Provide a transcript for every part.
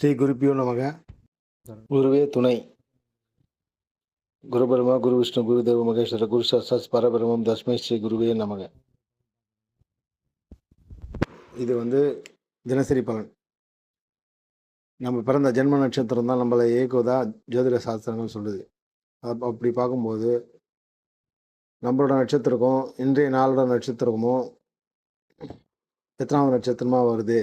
ஸ்ரீ குருப்பியோ நமக. குருவே துணை. குரு பிரம்மா குரு விஷ்ணு குரு தேவ மகேஸ்வர குரு சாட்சாத் பரபிரம்மம் தஸ்மை ஸ்ரீ குருவே நமக. இது தினசரி பலன். நம்ம பிறந்த ஜென்ம நட்சத்திரம் தான் நம்மளை இயக்குவதா ஜோதிட சாஸ்திரங்கள் சொல்லுது. அப்படி பார்க்கும்போது நம்மளோட நட்சத்திரக்கும் இன்றைய நாளோட நட்சத்திரமும் எத்தனாவது நட்சத்திரமாக வருது,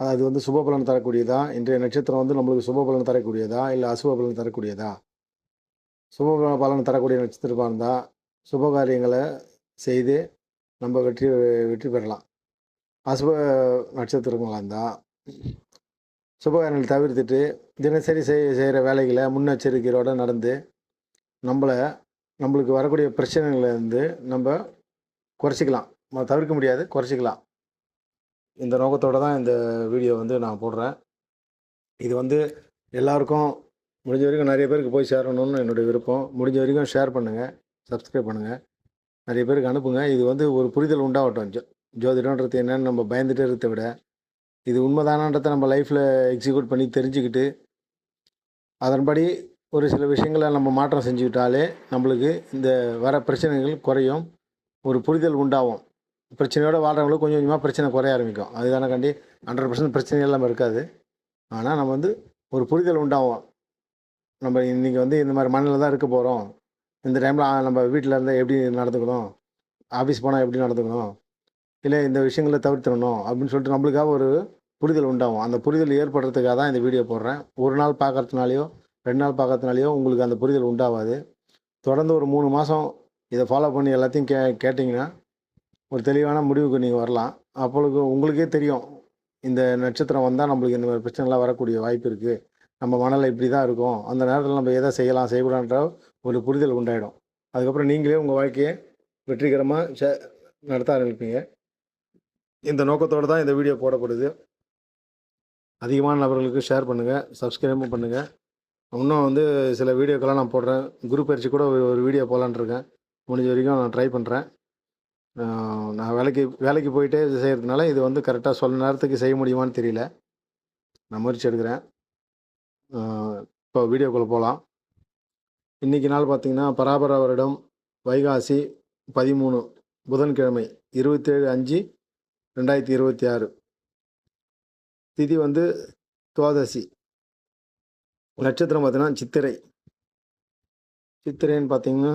அது சுப பலன் தரக்கூடியதா, இன்றைய நட்சத்திரம் நம்மளுக்கு சுப பலன் தரக்கூடியதா இல்லை அசுப பலன் தரக்கூடியதா? சுப பலன் தரக்கூடிய நட்சத்திரமாக இருந்தால் சுப காரியங்களை செய்து நம்ம வெற்றி பெறலாம். அசுப நட்சத்திரங்களாக இருந்தால் சுப காரியங்களை தவிர்த்துட்டு தினசரி செய்கிற வேலைகளை முன்னெச்சரிக்கையோடு நடந்து நம்மளுக்கு வரக்கூடிய பிரச்சனைகள்லேருந்து நம்ம குறைச்சிக்கலாம். தவிர்க்க முடியாது, குறைச்சிக்கலாம். இந்த நோக்கத்தோடு தான் இந்த வீடியோ நான் போடுறேன். இது எல்லாருக்கும் முடிஞ்ச வரைக்கும் நிறைய பேருக்கு போய் சேரணும்னு என்னுடைய விருப்பம். முடிஞ்ச வரைக்கும் ஷேர் பண்ணுங்கள், சப்ஸ்கிரைப் பண்ணுங்கள், நிறைய பேருக்கு அனுப்புங்க. இது ஒரு புரிதல் உண்டாகட்டும். ஜோதிடன்றது என்னென்னு நம்ம பயந்துகிட்டே இருக்கிறத விட இது உண்மைதானன்றதை நம்ம லைஃப்பில் எக்ஸிக்யூட் பண்ணி தெரிஞ்சுக்கிட்டு அதன்படி ஒரு சில விஷயங்களை நம்ம மாற்றம் செஞ்சுக்கிட்டாலே நம்மளுக்கு இந்த வர பிரச்சனைகள் குறையும், ஒரு புரிதல் உண்டாகும். பிரச்சனையோடு வாழ்கிறவங்களுக்கு கொஞ்சம் கொஞ்சமாக பிரச்சனை குறைய ஆரம்பிக்கும். அதுதானே கண்டி 100% பிரச்சனை இல்லாமல் இருக்காது. ஆனால் நம்ம ஒரு புரிதல் உண்டாகும். நம்ம இன்றைக்கி இந்த மாதிரி மண்ணில் தான் இருக்க போகிறோம், இந்த டைமில் நம்ம வீட்டில் இருந்தால் எப்படி நடந்துக்கணும், ஆஃபீஸ் போனால் எப்படி நடந்துக்கணும், இல்லை இந்த விஷயங்களை தவிர்த்துடணும் அப்படின்னு சொல்லிட்டு நம்மளுக்காக ஒரு புரிதல் உண்டாகும். அந்த புரிதல் ஏற்படுறதுக்காக தான் இந்த வீடியோ போடுறேன். ஒரு நாள் பார்க்கறதுனாலையோ 2 நாள் பார்க்கறதுனாலையோ உங்களுக்கு அந்த புரிதல் உண்டாகாது. தொடர்ந்து ஒரு 3 மாதம் இதை ஃபாலோ பண்ணி எல்லாத்தையும் கேட்டிங்கன்னா ஒரு தெளிவான முடிவுக்கு நீங்கள் வரலாம். அப்பொழுது உங்களுக்கே தெரியும், இந்த நட்சத்திரம் வந்தால் நம்மளுக்கு இந்த மாதிரி பிரச்சனைலாம் வரக்கூடிய வாய்ப்பு இருக்குது, நம்ம மனநிலை இப்படி தான் இருக்கும், அந்த நேரத்தில் நம்ம எதை செய்யலாம் செய்யக்கூடாதுன்ற ஒரு புரிதல் உண்டாயிடும். அதுக்கப்புறம் நீங்களே உங்கள் வாழ்க்கையை வெற்றிகரமாக நடத்த ஆரம்பிப்பீங்க. இந்த நோக்கத்தோடு தான் இந்த வீடியோ போடப்படுது. அதிகமான நபர்களுக்கு ஷேர் பண்ணுங்கள், சப்ஸ்கிரைபும் பண்ணுங்கள். இன்னும் சில வீடியோக்கெல்லாம் நான் போடுறேன். குரு பயிற்சி கூட ஒரு வீடியோ போடலான்னு இருக்கேன். முடிஞ்ச வரைக்கும் நான் ட்ரை பண்ணுறேன். நான் வேலைக்கு போயிட்டே இது செய்கிறதுனால இது கரெக்டாக சொல்ல நேரத்துக்கு செய்ய முடியுமான்னு தெரியல. நான் முயற்சி எடுக்கிறேன். இப்போ வீடியோக்குள்ளே போகலாம். இன்றைக்கி நாள் பார்த்திங்கன்னா பராபர வருடம் வைகாசி 13 புதன்கிழமை 27/5/2026. திதி துவாதசி. நட்சத்திரம் பார்த்திங்கன்னா சித்திரை. சித்திரைன்னு பார்த்திங்கன்னா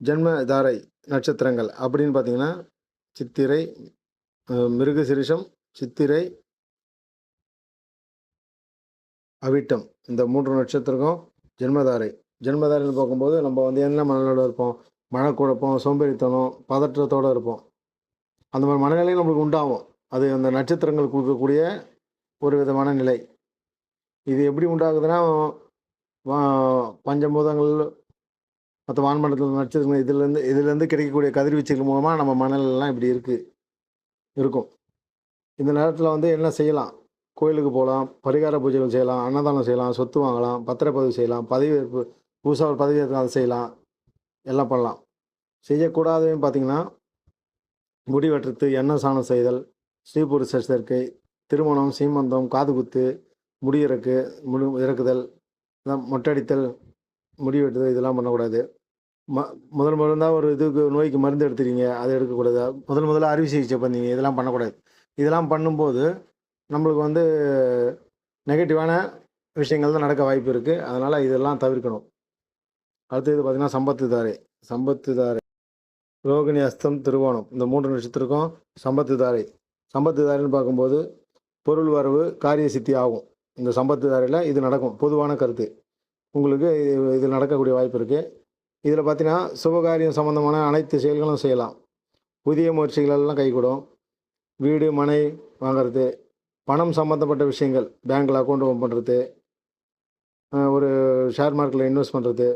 ஜென்மதாரை நட்சத்திரங்கள் அப்படின்னு பார்த்திங்கன்னா சித்திரை, மிருகசிரிஷம், சித்திரை, அவிட்டம், இந்த 3 நட்சத்திரக்கும் ஜென்மதாரை. ஜென்மதாரைன்னு பார்க்கும்போது நம்ம என்ன மனநிலையோடு இருப்போம், மனக்குழப்பம், சோம்பேறித்தனம், பதற்றத்தோடு இருப்போம். அந்த மாதிரி மனநிலையும் நம்மளுக்கு உண்டாகும். அது அந்த நட்சத்திரங்கள் கொடுக்கக்கூடிய ஒரு விதமான நிலை. இது எப்படி உண்டாகுதுன்னா பஞ்சபூதங்கள் மற்ற வான்மண்டலத்தில் நட்சத்திரங்கள் இதிலேருந்து கிடைக்கக்கூடிய கதிர்வீச்சுகள் மூலமாக நம்ம மனநிலைலாம் இப்படி இருக்கும். இந்த நேரத்தில் என்ன செய்யலாம்? கோயிலுக்கு போகலாம், பரிகார பூஜைகள் செய்யலாம், அன்னதானம் செய்யலாம், சொத்து வாங்கலாம், பத்திரப்பதிவு செய்யலாம், பதவியேற்பு புதுசாக ஒரு பதவியேற்று அதை செய்யலாம், எல்லாம் பண்ணலாம். செய்யக்கூடாதுன்னு பார்த்திங்கன்னா முடி வெட்டுறது, எண்ணெய் சாணம் செய்தல், ஸ்ரீபுருஷ சேர்க்கை, திருமணம், சீமந்தம், காதுகுத்து, முடி இறக்குதல், மொட்டடித்தல், முடி வெட்டுதல், இதெல்லாம் பண்ணக்கூடாது. முதல்ல ஒரு நோய்க்கு மருந்து எடுத்துறீங்க, அதை எடுக்கக்கூடாது. முதல்ல அறுவை சிகிச்சை பண்ணீங்க, இதெல்லாம் பண்ணக்கூடாது. இதெல்லாம் பண்ணும்போது நம்மளுக்கு நெகட்டிவான விஷயங்கள் தான் நடக்க வாய்ப்பு இருக்குது. அதனால் இதெல்லாம் தவிர்க்கணும். அடுத்தது பார்த்திங்கன்னா சம்பத்து தாரை. ரோகிணி, அஸ்தம், திருவோணம், இந்த 3 நட்சத்திரக்கும் சம்பத்து தாரைன்னு பார்க்கும்போது பொருள் வரவு, காரிய சித்தி ஆகும். இந்த சம்பத்து தாரையில் இது நடக்கும். பொதுவான கருத்து உங்களுக்கு இது நடக்கக்கூடிய வாய்ப்பு இருக்குது. இதில் பார்த்தீங்கன்னா சுபகாரியம் சம்மந்தமான அனைத்து செயல்களும் செய்யலாம். புதிய முயற்சிகளெல்லாம் கைகூடும். வீடு மனை வாங்கிறது, பணம் சம்மந்தப்பட்ட விஷயங்கள், பேங்க்கில் அக்கௌண்ட் ஓப்பன் பண்ணுறது, ஒரு ஷேர் மார்க்கெட்டில் இன்வெஸ்ட் பண்ணுறது,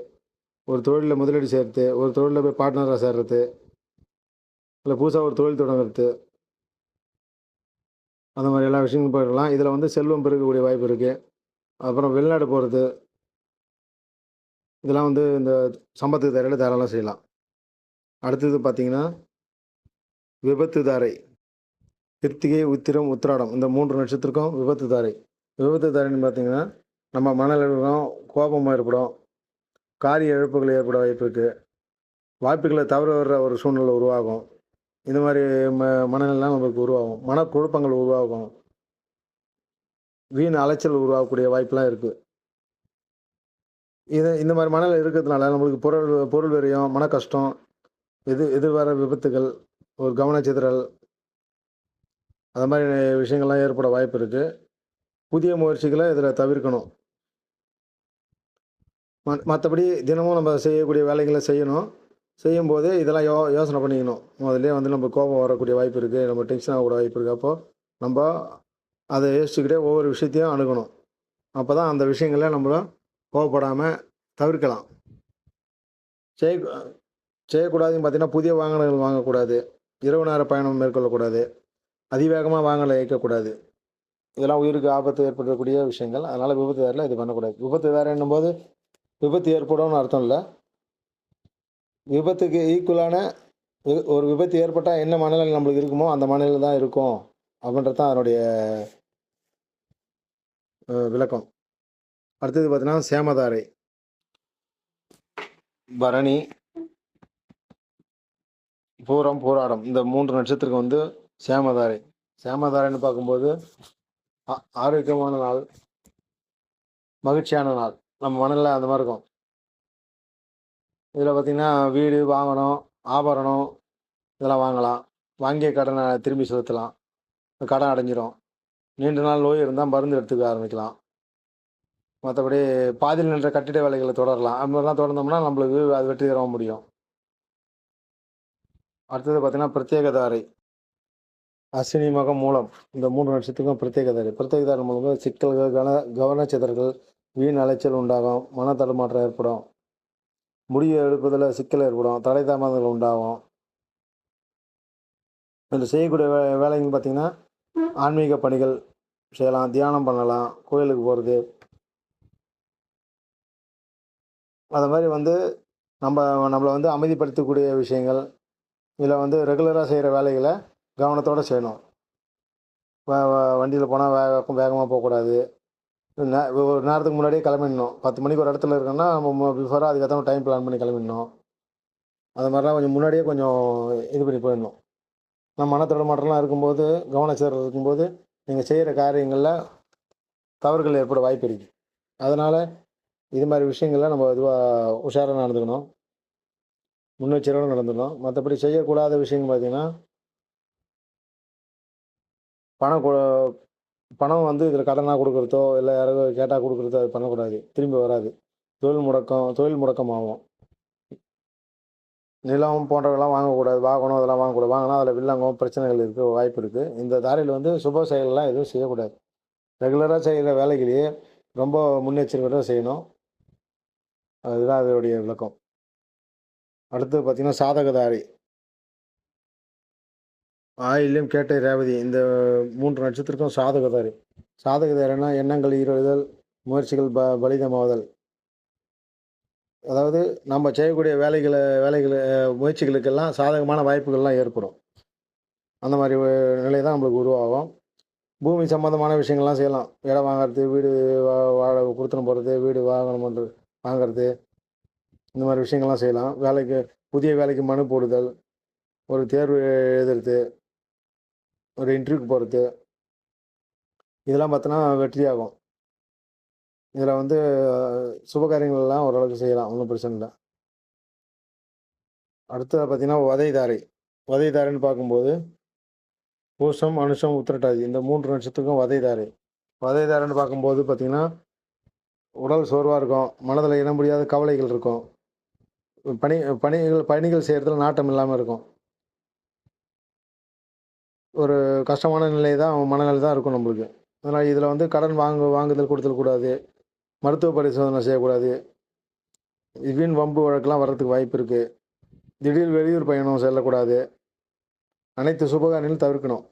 ஒரு தொழிலில் முதலீடு செய்கிறது, ஒரு தொழிலில் போய் பார்ட்னராக சேர்றது, இல்லை புதுசாக ஒரு தொழில் தொடங்குறது, அந்த மாதிரி எல்லா விஷயங்களும் போயிடலாம். இதில் செல்வம் பெருக்கக்கூடிய வாய்ப்பு இருக்குது. அப்புறம் வெளிநாடு போகிறது, இதெல்லாம் இந்த சம்பத்து தாரையில் தாராளம் செய்யலாம். அடுத்தது பார்த்திங்கன்னா விபத்து தாரை. கிருத்திகை, உத்திரம், உத்திராடம் இந்த 3 நட்சத்திரக்கும் விபத்து தாரை. விபத்து தாரைன்னு பார்த்தீங்கன்னா, நம்ம மனநிலையிலும் கோபம் ஏற்படும். காரிய இழப்புகள் ஏற்பட வாய்ப்பு இருக்கு. வாய்ப்புகள தவற விடுற ஒரு சூழ்நிலை உருவாகும். இந்த மாரி மனநிலைலாம் நமக்கு உருவாகும். மனக்குழப்பங்கள் உருவாகும். வீண் அலைச்சல் உருவாகக்கூடிய வாய்ப்புலாம் இருக்கு. இந்த மாரி மனநிலை இருக்கிறதுனால நம்மளுக்கு பொருள் விரயம், மன கஷ்டம், எதிர்வர விபத்துகள், ஒரு கவனச்சிதறல் அது மாரி விஷயங்கள்லாம் ஏற்பட வாய்ப்பு இருக்கு. புதிய முயற்சிகள இதில தவிர்க்கணும். மத்தபடி தினமும் நம்ம செய்யக்கூடிய வேலைகள செய்யணும். செய்யும்போது இதெல்லாம் யோசனை பண்ணிக்கணும். முதல்லயே வந்து நம்ம கோபம் வரக்கூடிய வாய்ப்பு இருக்கு. நம்ம டென்ஷன் ஆகக்கூடிய வாய்ப்பு இருக்கு. அப்போ நம்ப அத யோசிச்சுக்கிட்டே ஒவ்வொரு விஷயத்தையும் அணுகணும். அப்பதான் அந்த விஷயங்கள நம்மள கோவப்படாம தவிர்க்கலாம். செய்ய செய்யக்கூடாதுன்னு பார்த்தீங்கன்னா, புதிய வாகனங்கள் வாங்கக்கூடாது. இரவு நேர பயணம் மேற்கொள்ளக்கூடாது. அதிவேகமா வாகனங்கள இயக்கக்கூடாது. இதெல்லாம் உயிருக்கு ஆபத்து ஏற்படுத்தக்கூடிய விஷயங்கள். அதனால விபத்து வேறையில இது பண்ணக்கூடாது. விபத்து வேறன்னும்போது விபத்து ஏற்படும்னு அர்த்தம் இல்ல. விபத்துக்கு ஈக்குவலான ஒரு விபத்து ஏற்பட்டா என்ன மனநிலை நம்மளுக்கு இருக்குமோ, அந்த மனநிலை தான் இருக்கும். அப்படின்றது தான் அதனுடைய விளக்கம். அடுத்தது பார்த்தீங்கன்னா, சேமதாரை. பரணி, பூரம், பூராடம் இந்த 3 நட்சத்திரத்துக்கு வந்து சேமதாரை. சேமதாரைன்னு பார்க்கும்போது, ஆரோக்கியமான நாள், மகிழ்ச்சியான நாள். நம்ம மனநிலை அந்த மாரி இருக்கும். இதில பார்த்தீங்கன்னா, வீடு, வாகனம், ஆபரணம் இதெல்லாம் வாங்கலாம். வாங்கிய கடன திரும்பி செலுத்தலாம். கடன் அடைஞ்சிரும். நீண்ட நாள் நோய் இருந்தா மருந்து எடுத்துக்க ஆரம்பிக்கலாம். மத்தபடி பாதியில் நின்ற கட்டிட வேலைகள தொடரலாம். அது மாரிலாம் தொடர்ந்தோம்னா, நம்மளுக்கு அது வெற்றிகரமா முடியும். அடுத்தது பார்த்தீங்கன்னா, பிரத்யேக தாரை. அஸ்வினி, மகம், மூலம் இந்த 3 நட்சத்திரத்துக்கும் பிரத்யேக தாரை. பிரத்யேக தாரை மூலமா சிக்கல்கள், கவனச்சிதறல்கள், வீண் அலைச்சல் உண்டாகும். மன தடுமாற்றம் ஏற்படும். முடிவு எடுப்பதில சிக்கல் ஏற்படும். தடை தாமதங்கள் உண்டாகும். இதில செய்யக்கூடிய வேலைன்னு பார்த்தீங்கன்னா, ஆன்மீக பணிகள் செய்யலாம். தியானம் பண்ணலாம். கோயிலுக்கு போறது. அது மாரி வந்து நம்மள வந்து அமைதிப்படுத்தக்கூடிய விஷயங்கள். இதில வந்து ரெகுலரா செய்ற வேலைகள கவனத்தோட செய்யணும். வ வ வண்டியில போனா வேகமா போக்கூடாது. ஒரு நேரத்துக்கு முன்னாடியே கிளம்பிடணும். 10 மணிக்கு ஒரு இடத்துல இருக்கோம்னா, நம்ம பிஃபோரா அதுக்கேத்த டைம் பிளான் பண்ணி கிளம்பிடணும். அது மாரிலாம் கொஞ்சம் முன்னாடியே கொஞ்சம் இது பண்ணி போயிடணும். மன தடுமாற்றம்லாம் இருக்கும்போது, கவனச்சிதறல் இருக்கும்போது, நீங்க செய்ற காரியங்கள்ல தவறுகள் ஏற்பட வாய்ப்பு இருக்கு. அதனால இது மாரி விஷயங்கள்ல நம்ம உஷாரா நடந்துக்கணும். முன்னெச்சரிக்கையோட நடந்துக்கணும். மத்தபடி செய்யக்கூடாத விஷயங்கள் பார்த்தீங்கன்னா, பணம் கொ பணம் வந்து இதில கடனா குடுக்குறதோ, இல்ல யாராவது கேட்டா குடுக்குறதோ அது பண்ணக்கூடாது. திரும்பி வராது. தொழில் முடக்கம் ஆகும். நிலம் போன்றவெல்லாம் வாங்கக்கூடாது. வாகனம் அதெல்லாம் வாங்கக்கூடாது. வாங்குனா அதில வில்லங்கம், பிரச்சனைகள் இருக்க வாய்ப்பு இருக்கு. இந்த தாரையில வந்து சுப செயல்லாம் எதுவும் செய்யக்கூடாது. ரெகுலரா செய்ற வேலைகளையே ரொம்ப முன்னெச்சரிக்கையோட செய்யணும். அதுதான் அதனுடைய விளக்கம். அடுத்தது பார்த்தீங்கன்னா, சாதக தாரை. ஆயில்யம், கேட்டை, ரேவதி இந்த 3 நட்சத்திரக்கும் சாதக தாரை. சாதக தாரைன்னா எண்ணங்கள் ஈடுறுதல், முயற்சிகள் பலிதமாதல். அதாவது நம்ம செய்யக்கூடிய வேலைகள முயற்சிகளுக்கெல்லாம் சாதகமான வாய்ப்புகள்லாம் ஏற்படும். அந்த மாரி நிலை தான் நம்மளுக்கு உருவாகும். பூமி சம்மந்தமான விஷயங்கள்லாம் செய்யலாம். இடம் வாங்குறது, வீடு வாடகை குடுத்தனம் போடுறது, வீடு வாகனம் பண்றது வாங்குறது, இந்த மாரி விஷயங்கள்லாம் செய்யலாம். புதிய வேலைக்கு மனு போடுதல், ஒரு தேர்வு எழுதுறது, ஒரு இன்டர்வியூக்கு போறது, இதெல்லாம் பார்த்தோன்னா வெற்றியாகும். இதில வந்து சுபகாரியங்கள்லாம் ஓரளவுக்கு செய்யலாம். ஒண்ணும் பிரச்சனை இல்ல. அடுத்தது பார்த்தீங்கன்னா, வதைதாரை. வதைதாரைன்னு பார்க்கும்போது, பூசம், அனுஷம், உத்திரட்டாதி இந்த 3 நட்சத்திரத்துக்கும் வதைதாரை. வதைதாரைன்னு பார்க்கும்போது பார்த்தீங்கன்னா, உடல் சோர்வா இருக்கும். மனதில இனம் புரியாத கவலைகள் இருக்கும். பணி பணிகள் செய்றதுல நாட்டம் இல்லாம இருக்கும். ஒரு கஷ்டமான நிலை தான் மனநிலை தான் இருக்கும் நம்மளுக்கு. அதனால இதில வந்து கடன் வாங்குதல், கொடுத்தல் கூடாது. மருத்துவ பரிசோதனை செய்யக்கூடாது. வீண் வம்பு வழக்குலாம் வர்றதுக்கு வாய்ப்பு இருக்கு. திடீர் வெளியூர் பயணம் செல்லக்கூடாது. அனைத்து சுபகாரியங்களும் தவிர்க்கணும்.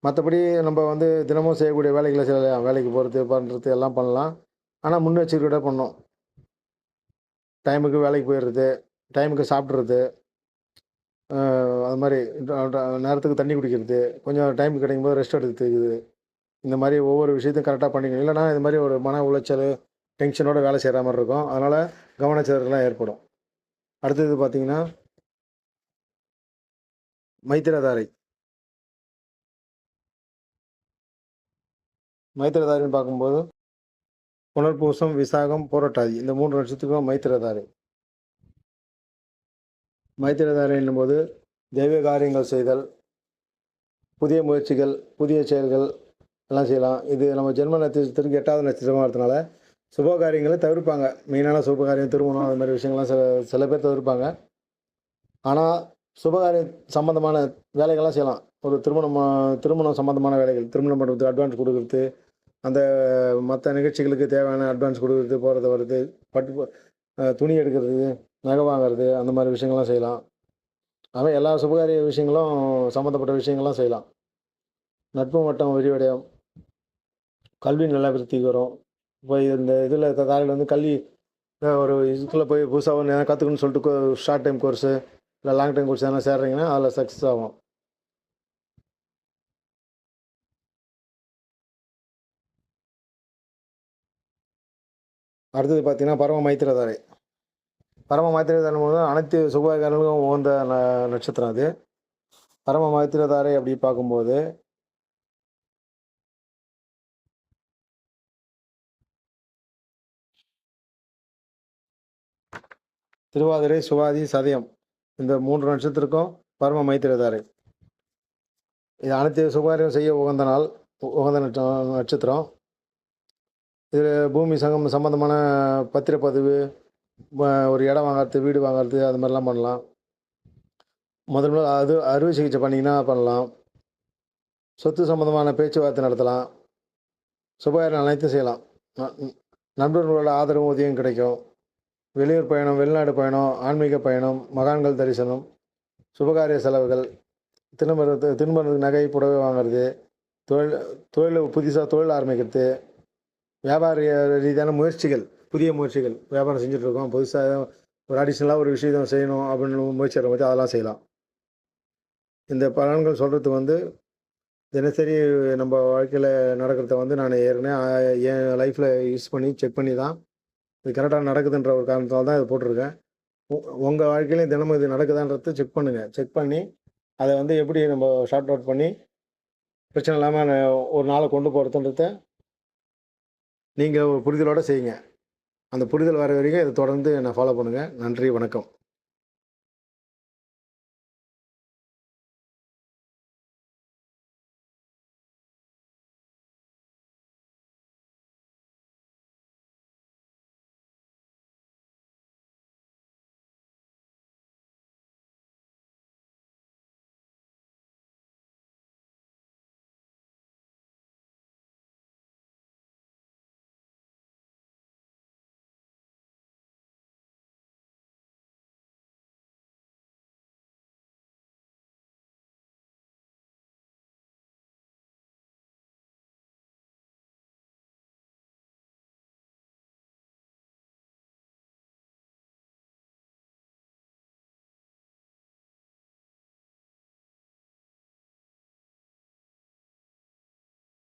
மத்தபடி நம்ம வந்து தினமும் செய்யக்கூடிய வேலைகள செய்யலாம். வேலைக்கு போறது, பண்றது எல்லாம் பண்ணலாம். ஆனா முன்னெச்சரிக்கையோட பண்ணணும். டைமுக்கு வேலைக்கு போயிறது, டைமுக்கு சாப்பிட்றது, அது மாதிரி நேரத்துக்கு தண்ணி குடிக்கிறது, கொஞ்சம் டைம் கிடைக்கும்போது ரெஸ்ட் எடுத்துக்குது. இந்த மாதிரி ஒவ்வொரு விஷயத்தையும் கரெக்டாக பண்ணிக்கணும். இல்லைனா இது மாதிரி ஒரு மன உளைச்சல், டென்ஷனோட வேலை செய்கிற மாதிரி இருக்கும். அதனால் கவனச்சிதறல்லாம் ஏற்படும். அடுத்தது பார்த்தீங்கன்னா, மைத்திரதாரை. மைத்திரதாரைன்னு பார்க்கும்போது, புனர்பூசம், விசாகம், பூரட்டாதி இந்த 3 நட்சத்திரத்துக்கும் மைத்திரதாரை. மைத்திரதாரை என்னும்போது தெய்வ காரியங்கள் செய்தல், புதிய முயற்சிகள், புதிய செயல்கள் எல்லாம் செய்யலாம். இது நம்ம ஜென்ம நட்சத்திரத்துக்கு 8வது நட்சத்திரமாக இருக்கிறதுனால சுப காரியங்களை தவிர்ப்பாங்க. மெயினான சுப காரியம், திருமணம் அது மாதிரி விஷயங்கள்லாம் சில பேர் தவிர்ப்பாங்க. ஆனால் சுபகாரியம் சம்மந்தமான வேலைகள்லாம் செய்யலாம். ஒரு திருமணம் சம்மந்தமான வேலைகள், திருமணம் பண்ணுறதுக்கு அட்வான்ஸ் கொடுக்குறது, அந்த மற்ற நிகழ்ச்சிகளுக்கு தேவையான அட்வான்ஸ் கொடுக்குறது, போகிறது வர்றது, துணி எடுக்கிறது, நகை வாங்கிறது, அந்த மாதிரி விஷயங்கள்லாம் செய்யலாம். அதுமாதிரி எல்லா சுபகாரிய விஷயங்களும் சம்மந்தப்பட்ட விஷயங்கள்லாம் செய்யலாம். நட்பு வட்டம் விரிவடையும், கல்வி நல்லா விருத்திக்கு வரும். இப்போ இந்த இதில் தாரையில் வந்து கல்வி ஒரு இதுக்குள்ளே போய் புதுசாக ஒன்று கற்றுக்கணும்னு சொல்லிட்டு ஷார்ட் டைம் கோர்ஸு இல்லை லாங் டைம் கோர்ஸ் எதனா சேர்றீங்கன்னா அதில் சக்ஸஸ் ஆகும். அடுத்தது பார்த்தீங்கன்னா பரம மைத்திரதாரை. பரம மைத்திரதாரை போது அனைத்து சுபகாரங்களுக்கும் உகந்த நட்சத்திரம் அது. பரம மைத்திரதாரை அப்படி பார்க்கும்போது திருவாதிரை, சுவாதி, சதயம் இந்த 3 நட்சத்திரக்கும் பரம மைத்திரதாரை. இது அனைத்து சுபகாரியம் செய்ய உகந்த நாள், உகந்த நட்சத்திரம். இதில் பூமி சம்பந்தமான பத்திரப்பதிவு, ஒரு இடம் வாங்கிறது, வீடு வாங்கிறது, அது மாதிரிலாம் பண்ணலாம். முதல்ல அறுவை சிகிச்சை பண்ணிங்கன்னா பண்ணலாம். சொத்து சம்மந்தமான பேச்சுவார்த்தை நடத்தலாம். சுபகாரியம் அனைத்தும் செய்யலாம். நண்பர்களோட ஆதரவும் உதவியும் கிடைக்கும். வெளியூர் பயணம், வெளிநாடு பயணம், ஆன்மீக பயணம், மகான்கள் தரிசனம், சுபகாரிய செலவுகள், திருமணத்துக்கு நகை, புடவை வாங்கிறது, தொழில் புதுசாக தொழில் ஆரம்பிக்கிறது, வியாபார ரீதியான முயற்சிகள், புதிய முயற்சிகள், வியாபாரம் செஞ்சுட்ருக்கோம், புதுசாக ஒரு அடிஷ்னலாக ஒரு விஷயம் செய்யணும் அப்படின்னு முயற்சி எடுக்கும்போது அதெல்லாம் செய்யலாம். இந்த பலன்கள் சொல்கிறது வந்து தினசரி நம்ம வாழ்க்கையில் நடக்கிறத வந்து நான் ஏற்கனவே என் லைஃப்பில் யூஸ் பண்ணி செக் பண்ணி தான் இது கரெக்டாக நடக்குதுன்ற ஒரு காரணத்தால் தான் இதை போட்டிருக்கேன். உங்கள் வாழ்க்கையிலையும் தினமும் இது நடக்குதான்றதை செக் பண்ணுங்கள். செக் பண்ணி அதை வந்து எப்படி நம்ம ஷார்ட் அவுட் பண்ணி பிரச்சனை இல்லாமல் ஒரு நாளை கொண்டு போகிறதுன்றத நீங்கள் ஒரு புரிதலோடு செய்யுங்க. அந்த புரிதல் வர வரைக்கும் இதை தொடர்ந்து என்னை ஃபாலோ பண்ணுங்கள். நன்றி, வணக்கம்.